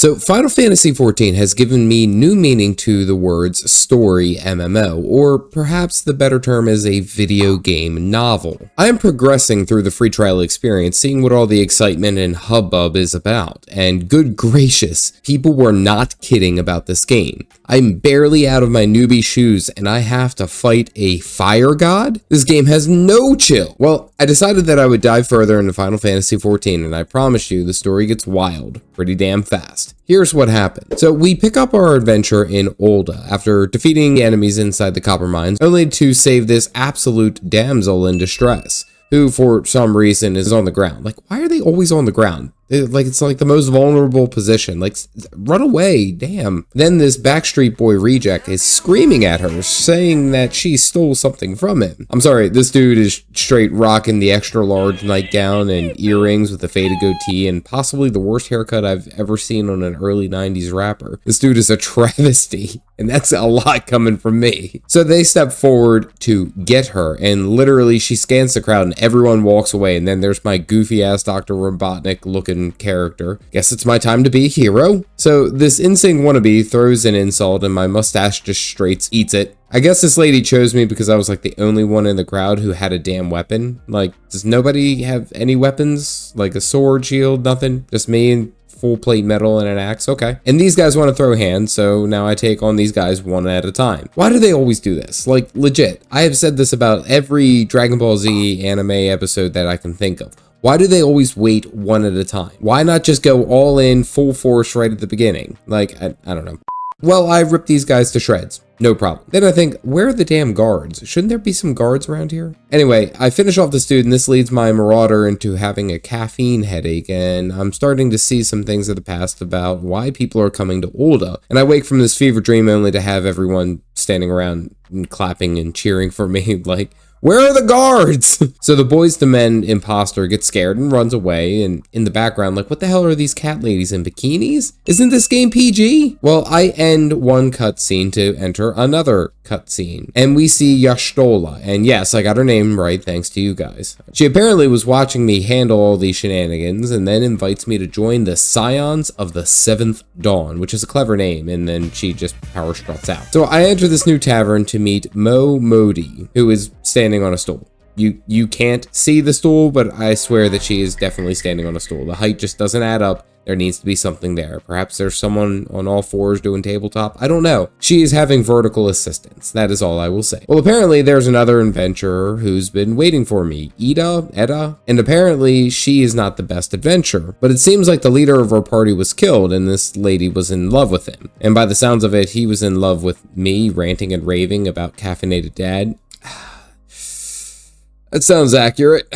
So Final Fantasy XIV has given me new meaning to the words story MMO, or perhaps the better term is a video game novel. I am progressing through the free trial experience, seeing what all the excitement and hubbub is about, and good gracious, people were not kidding about this game. I'm barely out of my newbie shoes and I have to fight a fire god? This game has no chill. Well, I decided that I would dive further into Final Fantasy XIV, and I promise you the story gets wild pretty damn fast. Here's what happened. So we pick up our adventure in Ul'dah after defeating the enemies inside the copper mines, only to save this absolute damsel in distress, who for some reason is on the ground. Like, why are they always on the ground? It's like the most vulnerable position. Like, run away, damn. Then this Backstreet Boy reject is screaming at her, saying that she stole something from him. I'm sorry, this dude is straight rocking the extra large nightgown and earrings with a faded goatee and possibly the worst haircut I've ever seen on an early 90s rapper. This dude is a travesty, and that's a lot coming from me. So they step forward to get her, and literally she scans the crowd and everyone walks away, and then there's my goofy ass Dr. Robotnik looking character. Guess it's my time to be a hero. So this insane wannabe throws an insult and my mustache just straight eats it. I guess this lady chose me because I was like the only one in the crowd who had a damn weapon. Like, does nobody have any weapons? Like a sword, shield, nothing? Just me and full plate metal and an axe? Okay. And these guys want to throw hands, so now I take on these guys one at a time. Why do they always do this? Like, legit, I have said this about every Dragon Ball Z anime episode that I can think of. Why do they always wait one at a time? Why not just go all in full force right at the beginning? Like, I don't know. Well, I ripped these guys to shreds. No problem. Then I think, where are the damn guards? Shouldn't there be some guards around here? Anyway, I finish off this dude, and this leads my marauder into having a caffeine headache, and I'm starting to see some things of the past about why people are coming to Ul'dah. And I wake from this fever dream only to have everyone standing around and clapping and cheering for me, like, where are the guards? So the boys to men imposter gets scared and runs away, and in the background, like, what the hell are these cat ladies in bikinis? Isn't this game PG? Well, I end one cutscene to enter another cutscene, and we see Y'shtola, and yes, I got her name right thanks to you guys. She apparently was watching me handle all these shenanigans, and then invites me to join the Scions of the Seventh Dawn, which is a clever name, and then she just power struts out. So I enter this new tavern to meet Mo Modi, who is standing on a stool. You can't see the stool, but I swear that she is definitely standing on a stool. The height just doesn't add up. There needs to be something there. Perhaps there's someone on all fours doing tabletop. I don't know. She is having vertical assistance. That is all I will say. Well, apparently there's another adventurer who's been waiting for me, Eda, and apparently she is not the best adventurer. But it seems like the leader of our party was killed and this lady was in love with him. And by the sounds of it, he was in love with me, ranting and raving about Caffeinated Dad. That sounds accurate.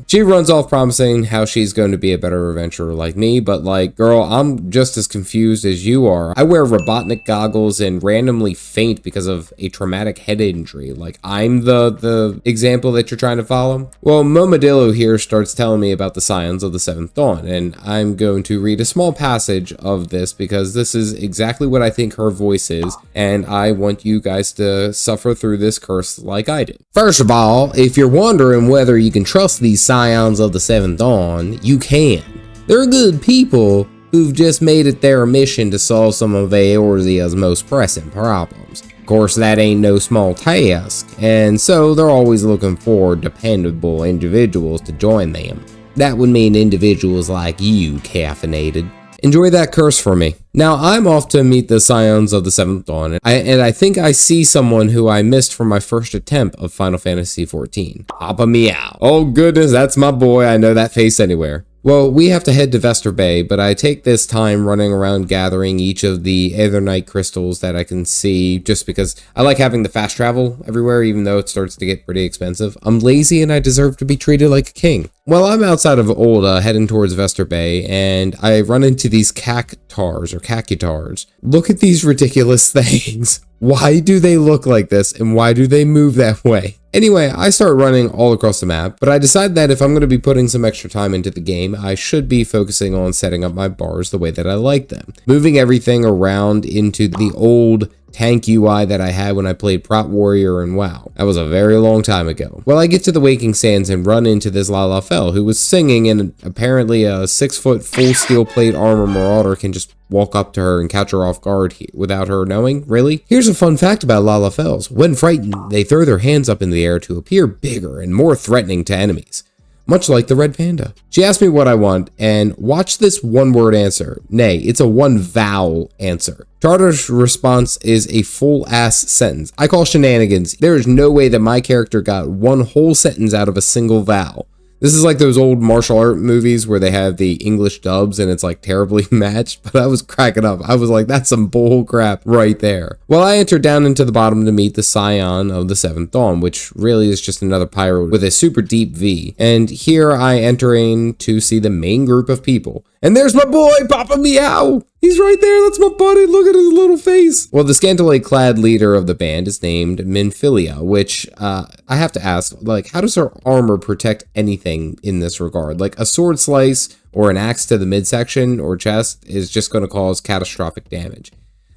She runs off promising how she's going to be a better adventurer like me, but like, girl, I'm just as confused as you are. I wear Robotnik goggles and randomly faint because of a traumatic head injury. Like, I'm the example that you're trying to follow? Well, Momodillo here starts telling me about the Scions of the Seventh Dawn, and I'm going to read a small passage of this because this is exactly what I think her voice is, and I want you guys to suffer through this curse like I did. First of all, if you're wondering whether you can trust these Scions of the Seventh Dawn, you can. They're good people who've just made it their mission to solve some of Eorzea's most pressing problems. Of course, that ain't no small task, and so they're always looking for dependable individuals to join them. That would mean individuals like you, Caffeinated. Enjoy that curse for me. Now, I'm off to meet the Scions of the Seventh Dawn, and I think I see someone who I missed from my first attempt of Final Fantasy XIV. Papa Meow. Oh goodness, that's my boy. I know that face anywhere. Well, we have to head to Vesper Bay, but I take this time running around gathering each of the Aetherite crystals that I can see, just because I like having the fast travel everywhere, even though it starts to get pretty expensive. I'm lazy and I deserve to be treated like a king. Well, I'm outside of Ul'dah, heading towards Vesper Bay, and I run into these cactars or cacutars. Look at these ridiculous things. Why do they look like this, and why do they move that way? Anyway, I start running all across the map, but I decide that if I'm going to be putting some extra time into the game, I should be focusing on setting up my bars the way that I like them. Moving everything around into the old tank UI that I had when I played Prot Warrior and WoW. That was a very long time ago. Well, I get to the Waking Sands and run into this Lalafell who was singing, and apparently a 6-foot full steel plate armor marauder can just walk up to her and catch her off guard without her knowing. Really? Here's a fun fact about Lalafells. When frightened, they throw their hands up in the air to appear bigger and more threatening to enemies, much like the red panda. She asked me what I want, and watch this one-word answer. Nay, it's a one-vowel answer. Charter's response is a full-ass sentence. I call shenanigans. There is no way that my character got one whole sentence out of a single vowel. This is like those old martial art movies where they have the English dubs and it's like terribly matched, but I was cracking up. I was like, that's some bull crap right there. Well, I entered down into the bottom to meet the Scion of the Seventh Dawn, which really is just another pirate with a super deep V. And here I enter in to see the main group of people. And there's my boy, Papa Meow! He's right there, that's my buddy, look at his little face. Well, the scantily clad leader of the band is named Minfilia, which I have to ask, like, how does her armor protect anything in this regard? Like, a sword slice or an axe to the midsection or chest is just going to cause catastrophic damage.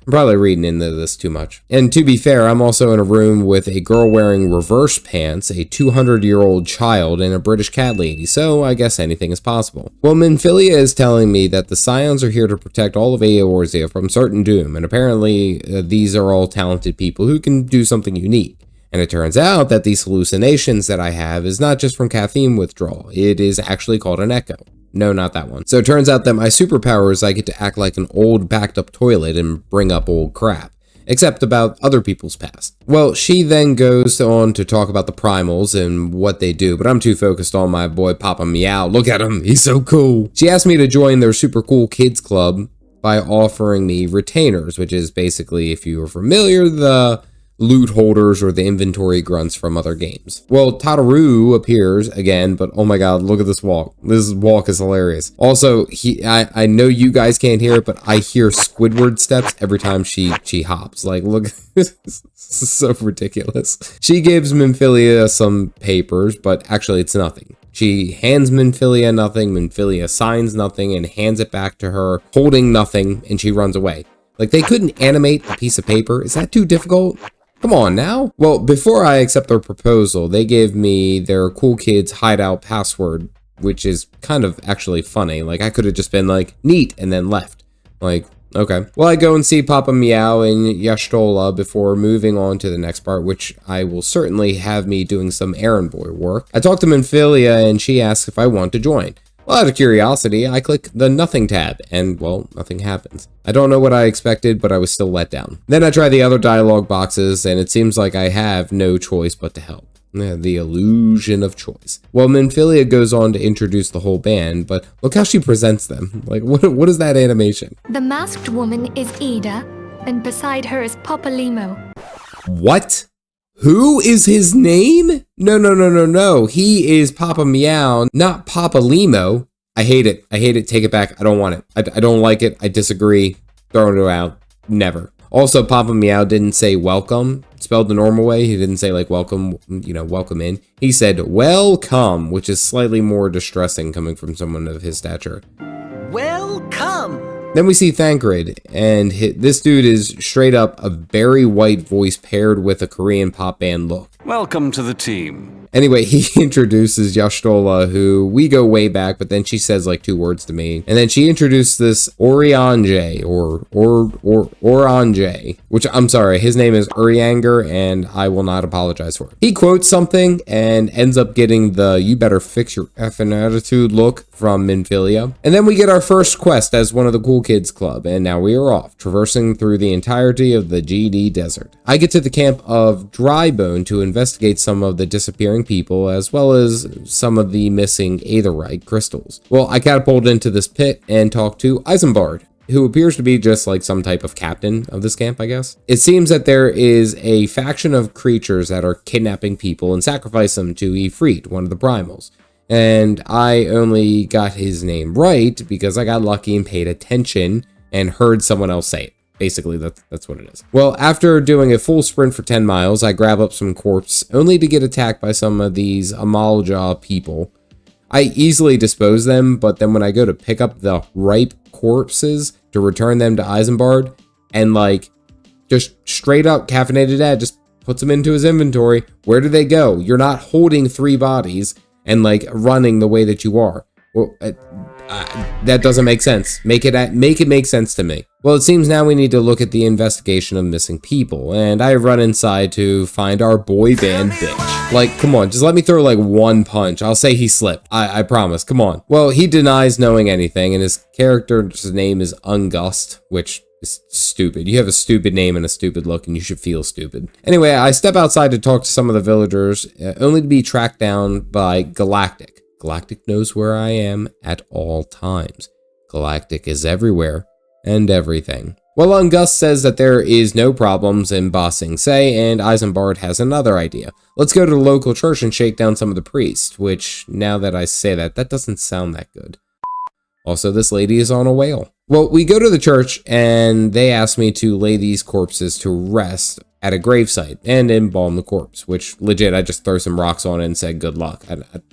I'm probably reading into this too much. And to be fair, I'm also in a room with a girl wearing reverse pants, a 200-year-old child, and a British cat lady, so I guess anything is possible. Well, Minfilia is telling me that the Scions are here to protect all of Eorzea from certain doom, and apparently these are all talented people who can do something unique. And it turns out that these hallucinations that I have is not just from caffeine withdrawal, it is actually called an echo. No, not that one. So it turns out that my superpower is I get to act like an old backed up toilet and bring up old crap, except about other people's past. Well, she then goes on to talk about the primals and what they do, but I'm too focused on my boy Papa Meow. Look at him, he's so cool. She asked me to join their super cool kids club by offering me retainers, which is basically, if you are familiar, the loot holders or the inventory grunts from other games. Well, Tataru appears again, but oh my god, look at this walk. This walk is hilarious. Also, I know you guys can't hear it, but I hear Squidward steps every time she hops. Like, look, this is so ridiculous. She gives Minfilia some papers, but actually it's nothing. She hands Minfilia nothing, Minfilia signs nothing and hands it back to her, holding nothing, and she runs away. Like, they couldn't animate a piece of paper. Is that too difficult? Come on now. Well, before I accept their proposal, they gave me their cool kids hideout password, which is kind of actually funny. Like, I could have just been like, neat, and then left. Like, okay. Well, I go and see Papa Meow and Yashtola before moving on to the next part, which I will certainly have me doing some errand boy work. I talk to Minfilia and she asks if I want to join. Well, out of curiosity, I click the nothing tab, and, well, nothing happens. I don't know what I expected, but I was still let down. Then I try the other dialogue boxes, and it seems like I have no choice but to help. The illusion of choice. Well, Minfilia goes on to introduce the whole band, but look how she presents them. Like, what is that animation? The masked woman is Ida, and beside her is Papa Limo. What? Who is his name? No. He is Papa Meow, not Papa Limo. I hate it. Take it back. I don't want it. I don't like it. I disagree. Throw it out. Never. Also, Papa Meow didn't say welcome, spelled the normal way. He didn't say like welcome, welcome in. He said welcome, which is slightly more distressing coming from someone of his stature. Welcome. Then we see Thancred, and this dude is straight up a very white voice paired with a Korean pop band look. Welcome to the team. Anyway, he introduces Yashtola, who we go way back, but then she says like 2 words to me. And then she introduced this Oriange, or Orange, which I'm sorry, his name is Urianger, and I will not apologize for it. He quotes something and ends up getting the "you better fix your effing attitude" look from Minfilia. And then we get our first quest as one of the cool kids club, and now we are off, traversing through the entirety of the GD desert. I get to the camp of Drybone to investigate some of the disappearing people, as well as some of the missing aetherite crystals. Well, I catapult into this pit and talk to Isambard, who appears to be just like some type of captain of this camp, I guess. It seems that there is a faction of creatures that are kidnapping people and sacrifice them to Ifrit, one of the primals. And I only got his name right because I got lucky and paid attention and heard someone else say it. Basically, that's what it is. Well, after doing a full sprint for 10 miles, I grab up some corpse, only to get attacked by some of these Amalja people. I easily dispose them, but then when I go to pick up the ripe corpses to return them to Isambard, and like Just straight up, Caffeinated Dad just puts them into his inventory. Where do they go? You're not holding 3 bodies and like running the way that you are. Well, that doesn't make sense. Make it make sense to me. Well, it seems now we need to look at the investigation of missing people, and I run inside to find our boy band bitch. Like, come on, just let me throw like 1 punch. I'll say he slipped. I promise. Come on. Well, he denies knowing anything, and his character's name is Ungust, which is stupid. You have a stupid name and a stupid look, and you should feel stupid. Anyway, I step outside to talk to some of the villagers, only to be tracked down by Galactic. Galactic knows where I am at all times. Galactic is everywhere and everything. Well, Ungust says that there is no problems in Ba Sing Se, and Isambard has another idea. Let's go to the local church and shake down some of the priests, which, now that I say that doesn't sound that good. Also, this lady is on a whale. Well, we go to the church, and they ask me to lay these corpses to rest at a gravesite and embalm the corpse, which legit, I just throw some rocks on it and said good luck.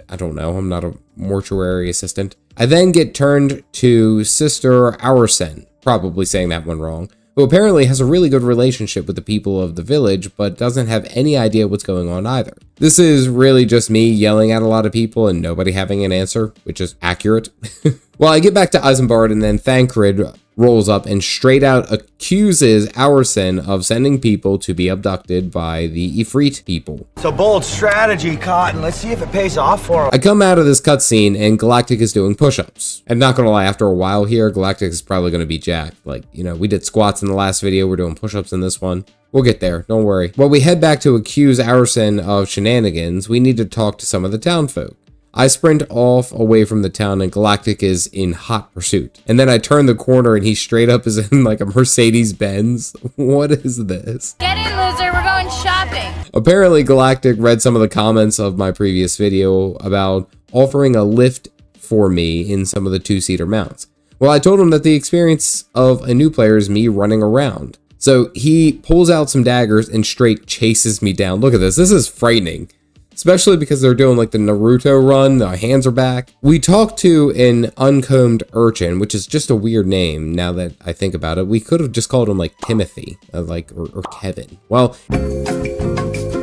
I don't know, I'm not a mortuary assistant. I then get turned to Sister Aursen, probably saying that one wrong, who apparently has a really good relationship with the people of the village, but doesn't have any idea what's going on either. This is really just me yelling at a lot of people and nobody having an answer, which is accurate. Well, I get back to Isambard, and then Thancred rolls up and straight out accuses Aursen of sending people to be abducted by the Ifrit people. It's a bold strategy, Cotton. Let's see if it pays off for him. I come out of this cutscene and Galactic is doing push-ups. I'm not gonna lie, after a while here, Galactic is probably gonna be jacked. Like, you know, we did squats in the last video, we're doing push-ups in this one. We'll get there, don't worry. Well, we head back to accuse Aursen of shenanigans. We need to talk to some of the townfolk. I sprint off away from the town, and Galactic is in hot pursuit. And then I turn the corner and he straight up is in like a Mercedes-Benz. What is this? Get in, loser, we're going shopping. Apparently Galactic read some of the comments of my previous video about offering a lift for me in some of the 2-seater mounts. Well, I told him that the experience of a new player is me running around. So he pulls out some daggers and straight chases me down. Look at this, this is frightening. Especially because they're doing like the Naruto run, their hands are back. We talked to an uncombed urchin, which is just a weird name now that I think about it. We could have just called him like Timothy, or Kevin. Well,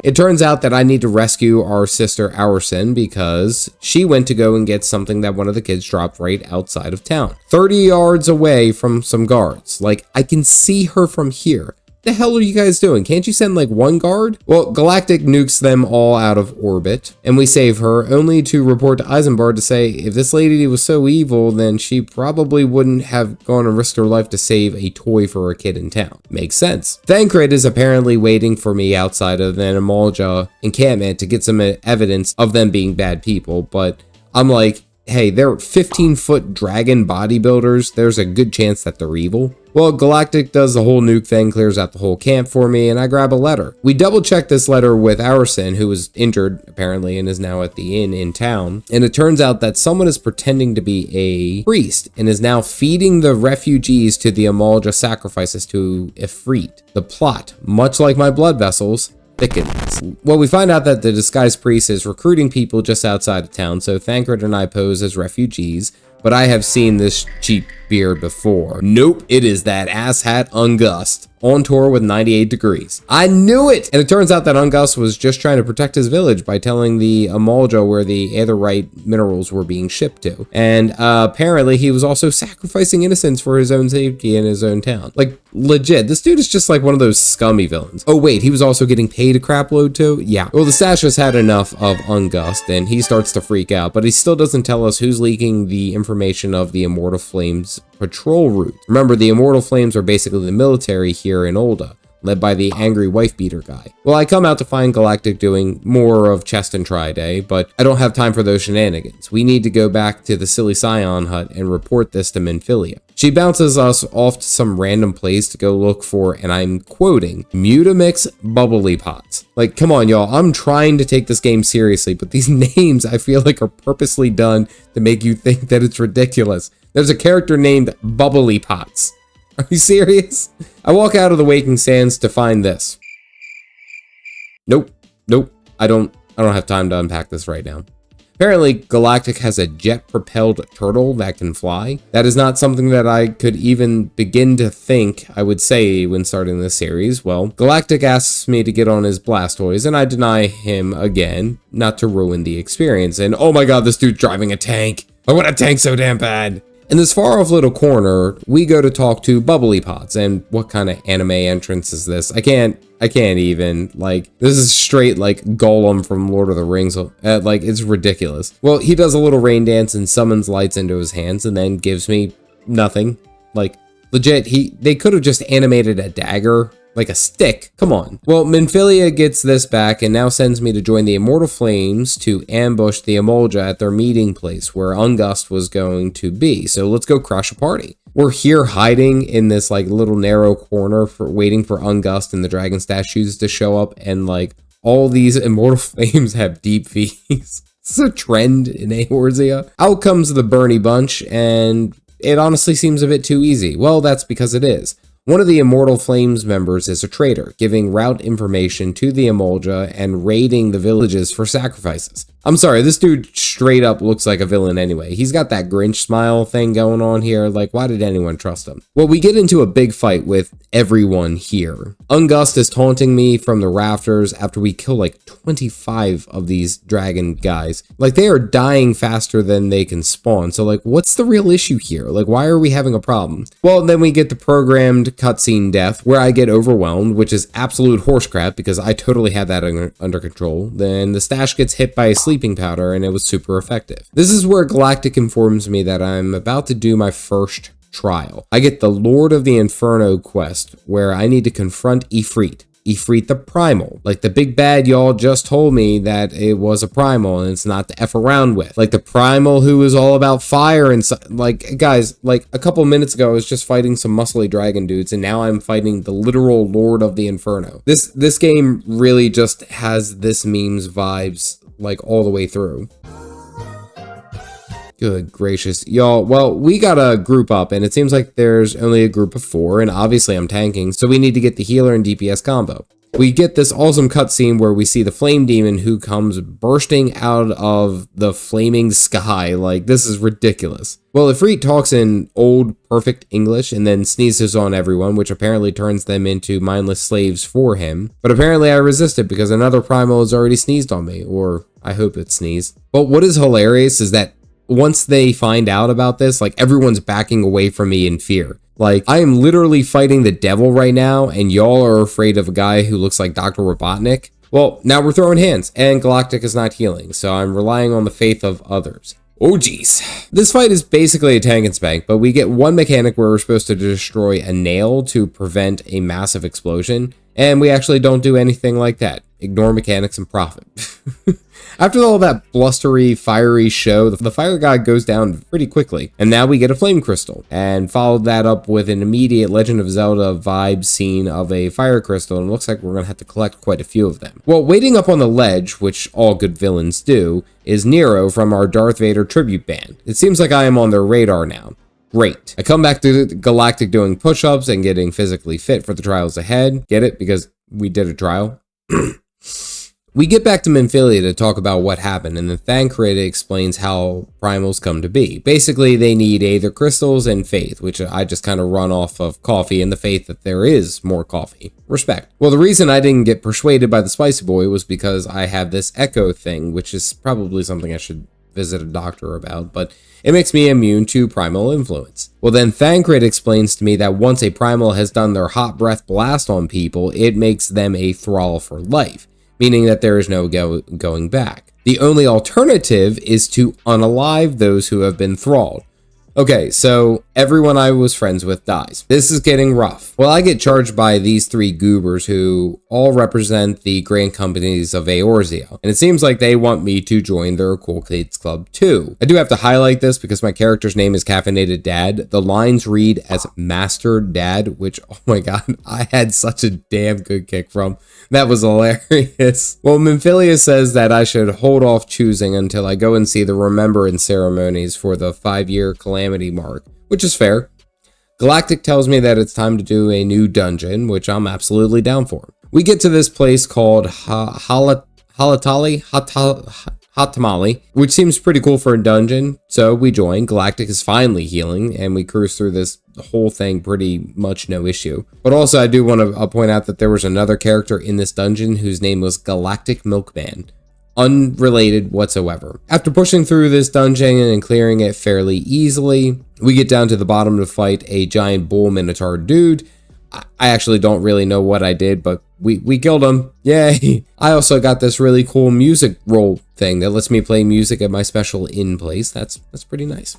it turns out that I need to rescue our sister Aursen because she went to go and get something that one of the kids dropped right outside of town. 30 yards away from some guards. Like, I can see her from here. The hell are you guys doing? Can't you send like 1 guard? Well, Galactic nukes them all out of orbit, and we save her, only to report to Isambard to say if this lady was so evil, then she probably wouldn't have gone and risked her life to save a toy for a kid in town. Makes sense. Thancred is apparently waiting for me outside of the Amalja encampment to get some evidence of them being bad people, but I'm like, hey, they're 15-foot dragon bodybuilders. There's a good chance that they're evil. Well, Galactic does the whole nuke thing, clears out the whole camp for me, and I grab a letter. We double check this letter with Aursen, who was injured, apparently, and is now at the inn in town. And it turns out that someone is pretending to be a priest and is now feeding the refugees to the Amalja sacrifices to Ifrit. The plot, much like my blood vessels, thickens. Well, we find out that the disguised priest is recruiting people just outside of town, so Thancred and I pose as refugees, but I have seen this cheap beard before. Nope, it is that asshat Ungust, on tour with 98 Degrees. I knew it! And it turns out that Ungust was just trying to protect his village by telling the Amalja where the aetherite minerals were being shipped to. And apparently he was also sacrificing innocents for his own safety in his own town. Like, legit, this dude is just like one of those scummy villains. Oh wait, he was also getting paid a crap load too? Yeah. Well, the Stash has had enough of Ungust, and he starts to freak out, but he still doesn't tell us who's leaking the information of the Immortal Flames patrol route. Remember, the Immortal Flames are basically the military here in Ul'dah, led by the angry wife beater guy. Well, I come out to find Galactic doing more of Chest and Try Day, but I don't have time for those shenanigans. We need to go back to the Silly Scion hut and report this to Minfilia. She bounces us off to some random place to go look for, and I'm quoting, Mutamix bubbly pots. Like, come on, y'all. I'm trying to take this game seriously, but these names I feel like are purposely done to make you think that it's ridiculous. There's a character named Bubbly Pots. Are you serious? I walk out of the Waking Sands to find this. Nope. I don't have time to unpack this right now. Apparently, Galactic has a jet-propelled turtle that can fly. That is not something that I could even begin to think I would say when starting this series. Well, Galactic asks me to get on his Blastoise, and I deny him again, not to ruin the experience. And oh my god, this dude's driving a tank. I want a tank so damn bad. In this far off little corner, we go to talk to Bubbly Pots, and what kind of anime entrance is this? I can't even, like, this is straight, like, Gollum from Lord of the Rings, like, it's ridiculous. Well, he does a little rain dance and summons lights into his hands, and then gives me nothing. Like, legit, they could have just animated a dagger, like a stick. Come on. Well, Minfilia gets this back and now sends me to join the Immortal Flames to ambush the Emolga at their meeting place where Ungust was going to be. So let's go crush a party. We're here hiding in this like little narrow corner waiting for Ungust and the dragon statues to show up, and like all these Immortal Flames have deep V's. This is a trend in Eorzea. Out comes the Bernie bunch, and it honestly seems a bit too easy. Well, that's because it is. One of the Immortal Flames members is a traitor, giving route information to the Emolga and raiding the villages for sacrifices. I'm sorry, this dude straight up looks like a villain anyway. He's got that Grinch smile thing going on here. Like, why did anyone trust him? Well, we get into a big fight with everyone here. Ungust is taunting me from the rafters after we kill like 25 of these dragon guys. Like, they are dying faster than they can spawn. So like, what's the real issue here? Like, why are we having a problem? Well, then we get the programmed cutscene death where I get overwhelmed, which is absolute horse crap because I totally had that under control. Then the stash gets hit by a sleeping powder and it was super effective. This is where Galactic informs me that I'm about to do my first trial. I get the Lord of the Inferno quest where I need to confront Ifrit the Primal. Like the big bad y'all just told me that it was a Primal and it's not to F around with. Like the Primal who is all about fire and like, guys, like a couple minutes ago I was just fighting some muscly dragon dudes and now I'm fighting the literal Lord of the Inferno. This game really just has this meme's vibes like all the way through. Good gracious. Y'all, well, we gotta group up, and it seems like there's only a group of 4, and obviously I'm tanking, so we need to get the healer and DPS combo. We get this awesome cutscene where we see the flame demon who comes bursting out of the flaming sky. Like, this is ridiculous. Well, Ifrit talks in old, perfect English and then sneezes on everyone, which apparently turns them into mindless slaves for him. But apparently I resisted because another primal has already sneezed on me, or I hope it sneezed. But what is hilarious is that once they find out about this, like everyone's backing away from me in fear. Like, I am literally fighting the devil right now, and y'all are afraid of a guy who looks like Dr. Robotnik. Well, now we're throwing hands, and Galactic is not healing, so I'm relying on the faith of others. Oh geez. This fight is basically a tank and spank, but we get one mechanic where we're supposed to destroy a nail to prevent a massive explosion, and we actually don't do anything like that. Ignore mechanics and profit. After all that blustery, fiery show, the fire god goes down pretty quickly, and now we get a flame crystal, and followed that up with an immediate Legend of Zelda vibe scene of a fire crystal, and it looks like we're gonna have to collect quite a few of them. Well, waiting up on the ledge, which all good villains do, is Nero from our Darth Vader tribute band. It seems like I am on their radar now. Great. I come back to Galactic doing push-ups and getting physically fit for the trials ahead. Get it? Because we did a trial. We get back to Minfilia to talk about what happened, and then Thancred explains how primals come to be. Basically, they need Aether crystals and faith, which I just kind of run off of coffee and the faith that there is more coffee. Respect. Well, the reason I didn't get persuaded by the Spicy Boy was because I have this echo thing, which is probably something I should visit a doctor about, but it makes me immune to primal influence. Well, then Thancred explains to me that once a primal has done their hot breath blast on people, it makes them a thrall for life, meaning that there is no going back. The only alternative is to unalive those who have been thralled. Okay, so everyone I was friends with dies. This is getting rough. Well, I get charged by these 3 goobers who all represent the grand companies of Eorzea, and it seems like they want me to join their Cool Kids Club too. I do have to highlight this because my character's name is Caffeinated Dad. The lines read as Master Dad, which, oh my god, I had such a damn good kick from. That was hilarious. Well, Minfilia says that I should hold off choosing until I go and see the remembrance ceremonies for the 5-year calamity mark, which is fair. Galactic tells me that it's time to do a new dungeon, which I'm absolutely down for. We get to this place called Halatali, hot tamale, which seems pretty cool for a dungeon. So we join. Galactic is finally healing, and we cruise through this whole thing pretty much no issue. But also, I do want to point out that there was another character in this dungeon whose name was Galactic Milkman. Unrelated whatsoever. After pushing through this dungeon and clearing it fairly easily, we get down to the bottom to fight a giant bull minotaur dude. I actually don't really know what I did, but we killed him. Yay! I also got this really cool music roll thing that lets me play music at my special in place. That's pretty nice.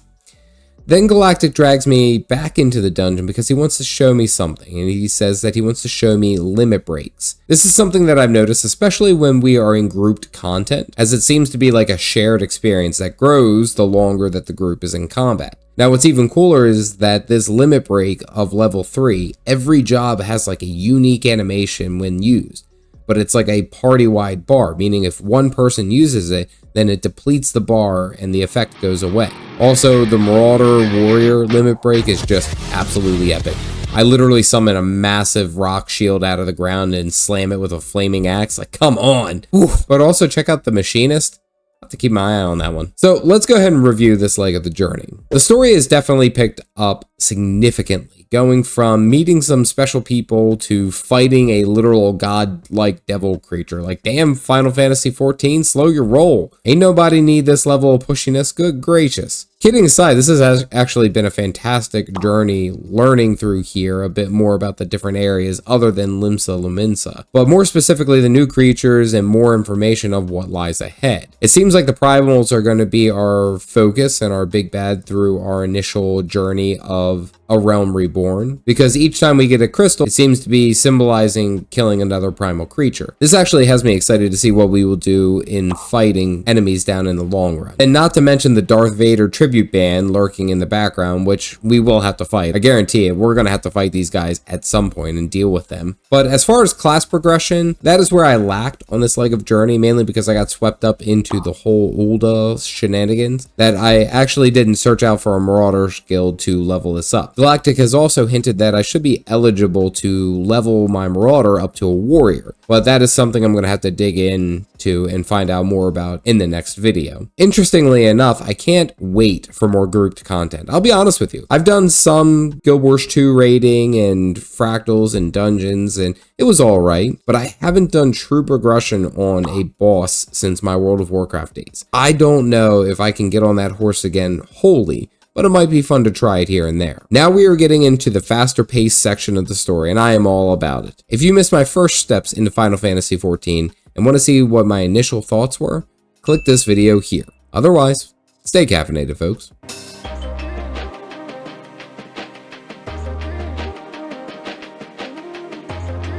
Then Galactic drags me back into the dungeon because he wants to show me something, and he says that he wants to show me limit breaks. This is something that I've noticed, especially when we are in grouped content, as it seems to be like a shared experience that grows the longer that the group is in combat. Now, what's even cooler is that this limit break of level 3, every job has like a unique animation when used. But it's like a party-wide bar, meaning if one person uses it, then it depletes the bar and the effect goes away. Also, the Marauder Warrior limit break is just absolutely epic. I literally summon a massive rock shield out of the ground and slam it with a flaming axe. Like, come on! Oof. But also check out the Machinist. I have to keep my eye on that one. So let's go ahead and review this leg of the journey. The story is definitely picked up significantly, going from meeting some special people to fighting a literal god-like devil creature. Like, damn, Final Fantasy XIV, slow your roll. Ain't nobody need this level of pushiness, good gracious. Kidding aside, this has actually been a fantastic journey learning through here a bit more about the different areas other than Limsa Lominsa, but more specifically the new creatures and more information of what lies ahead. It seems like the primals are going to be our focus and our big bad through our initial journey of a realm reborn, because each time we get a crystal, it seems to be symbolizing killing another primal creature. This actually has me excited to see what we will do in fighting enemies down in the long run. And not to mention the Darth Vader tribute band lurking in the background, which we will have to fight. I guarantee it, we're going to have to fight these guys at some point and deal with them. But as far as class progression, that is where I lacked on this leg of journey, mainly because I got swept up into the whole Ulda shenanigans, that I actually didn't search out for a Marauder's Guild to level this up. Galactic has also hinted that I should be eligible to level my Marauder up to a warrior, but that is something I'm going to have to dig into and find out more about in the next video. Interestingly enough, I can't wait for more grouped content. I'll be honest with you. I've done some Guild Wars 2 raiding and fractals and dungeons, and it was alright, but I haven't done true progression on a boss since my World of Warcraft days. I don't know if I can get on that horse again wholly, but it might be fun to try it here and there. Now we are getting into the faster paced section of the story, and I am all about it. If you missed my first steps into Final Fantasy XIV and want to see what my initial thoughts were, click this video here. Otherwise, stay caffeinated, folks.